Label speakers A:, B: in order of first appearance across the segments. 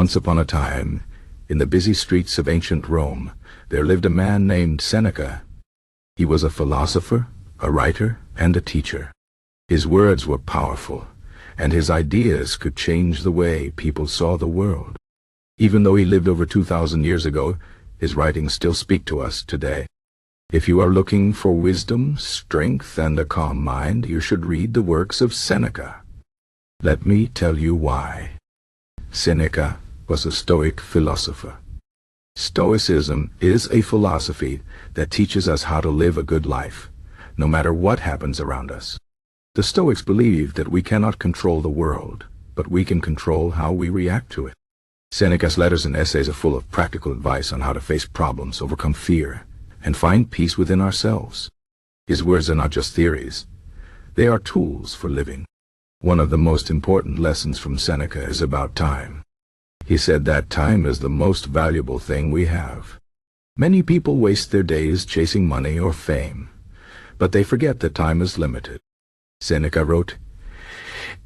A: Once upon a time, in the busy streets of ancient Rome, there lived a man named Seneca. He was a philosopher, a writer, and a teacher. His words were powerful, and his ideas could change the way people saw the world. Even though he lived over 2,000 years ago, his writings still speak to us today. If you are looking for wisdom, strength, and a calm mind, you should read the works of Seneca. Let me tell you why. Seneca was a Stoic philosopher. Stoicism is a philosophy that teaches us how to live a good life, no matter what happens around us. The Stoics believe that we cannot control the world, but we can control how we react to it. Seneca's letters and essays are full of practical advice on how to face problems, overcome fear, and find peace within ourselves. His words are not just theories. They are tools for living. One of the most important lessons from Seneca is about time. He said that time is the most valuable thing we have. Many people waste their days chasing money or fame, but they forget that time is limited. Seneca wrote,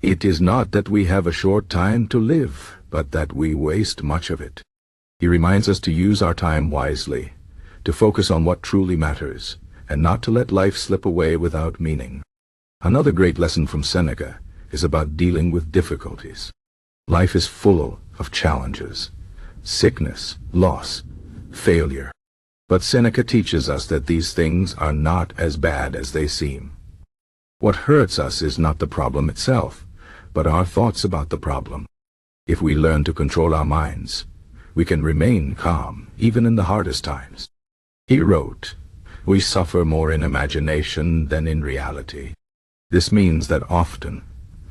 A: "It is not that we have a short time to live, but that we waste much of it." He reminds us to use our time wisely, to focus on what truly matters, and not to let life slip away without meaning. Another great lesson from Seneca is about dealing with difficulties. Life is full of challenges, sickness, loss, failure. But Seneca teaches us that these things are not as bad as they seem. What hurts us is not the problem itself, but our thoughts about the problem. If we learn to control our minds, we can remain calm, even in the hardest times. He wrote, "We suffer more in imagination than in reality." This means that often,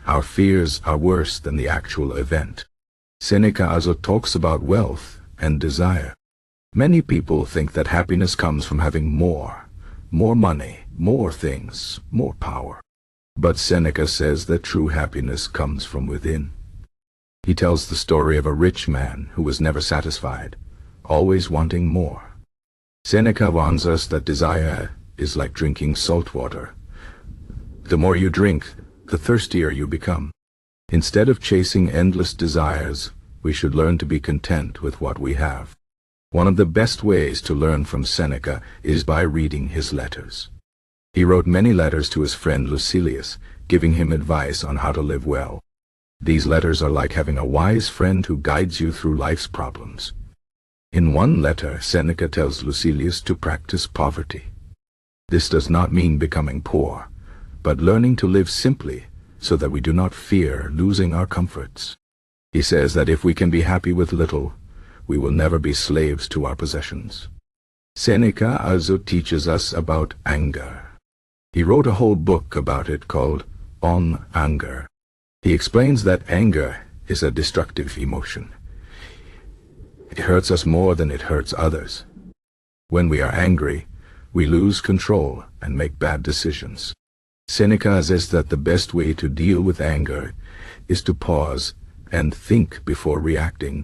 A: our fears are worse than the actual event. Seneca also talks about wealth and desire. Many people think that happiness comes from having more money, more things, more power. But Seneca says that true happiness comes from within. He tells the story of a rich man who was never satisfied, always wanting more. Seneca warns us that desire is like drinking salt water. The more you drink, the thirstier you become. Instead of chasing endless desires, we should learn to be content with what we have. One of the best ways to learn from Seneca is by reading his letters. He wrote many letters to his friend Lucilius, giving him advice on how to live well. These letters are like having a wise friend who guides you through life's problems. In one letter, Seneca tells Lucilius to practice poverty. This does not mean becoming poor, but learning to live simply so that we do not fear losing our comforts. He says that if we can be happy with little, we will never be slaves to our possessions. Seneca also teaches us about anger. He wrote a whole book about it called On Anger. He explains that anger is a destructive emotion. It hurts us more than it hurts others. When we are angry, we lose control and make bad decisions. Seneca says that the best way to deal with anger is to pause and think before reacting.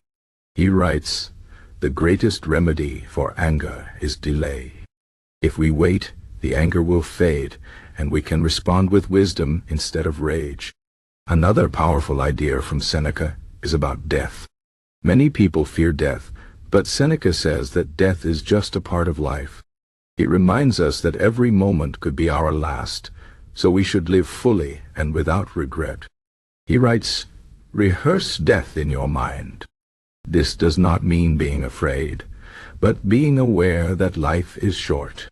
A: He writes, "The greatest remedy for anger is delay. If we wait, the anger will fade, and we can respond with wisdom instead of rage." Another powerful idea from Seneca is about death. Many people fear death, but Seneca says that death is just a part of life. It reminds us that every moment could be our last, so we should live fully and without regret. He writes, "Rehearse death in your mind." This does not mean being afraid, but being aware that life is short.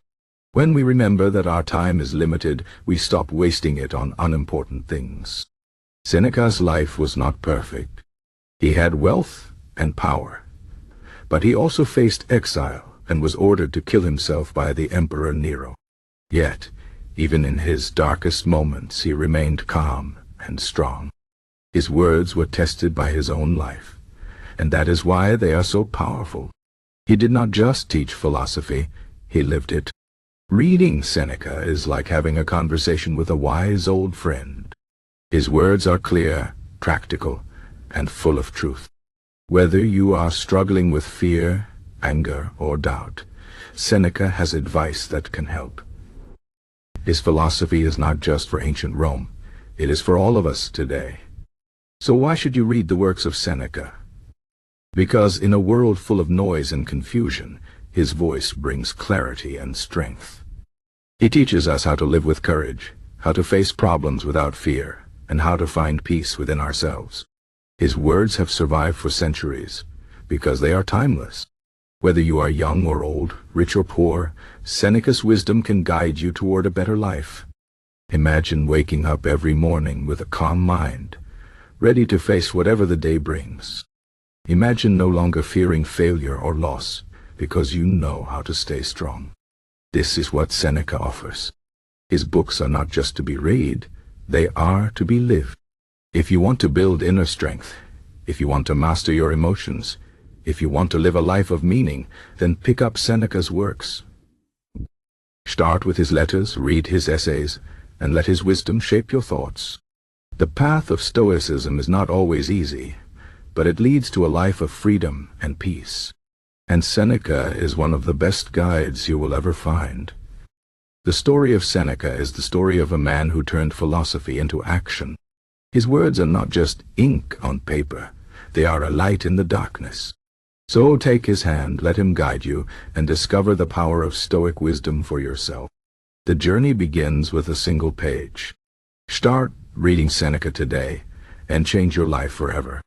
A: When we remember that our time is limited, we stop wasting it on unimportant things. Seneca's life was not perfect. He had wealth and power, but he also faced exile and was ordered to kill himself by the Emperor Nero. Yet, even in his darkest moments, he remained calm and strong. His words were tested by his own life, and that is why they are so powerful. He did not just teach philosophy, he lived it. Reading Seneca is like having a conversation with a wise old friend. His words are clear, practical, and full of truth. Whether you are struggling with fear, anger, or doubt, Seneca has advice that can help. His philosophy is not just for ancient Rome, it is for all of us today. So why should you read the works of Seneca? Because in a world full of noise and confusion, his voice brings clarity and strength. He teaches us how to live with courage, how to face problems without fear, and how to find peace within ourselves. His words have survived for centuries, because they are timeless. Whether you are young or old, rich or poor, Seneca's wisdom can guide you toward a better life. Imagine waking up every morning with a calm mind, ready to face whatever the day brings. Imagine no longer fearing failure or loss, because you know how to stay strong. This is what Seneca offers. His books are not just to be read, they are to be lived. If you want to build inner strength, if you want to master your emotions, if you want to live a life of meaning, then pick up Seneca's works. Start with his letters, read his essays, and let his wisdom shape your thoughts. The path of Stoicism is not always easy, but it leads to a life of freedom and peace. And Seneca is one of the best guides you will ever find. The story of Seneca is the story of a man who turned philosophy into action. His words are not just ink on paper, they are a light in the darkness. So take his hand, let him guide you, and discover the power of Stoic wisdom for yourself. The journey begins with a single page. Start reading Seneca today, and change your life forever.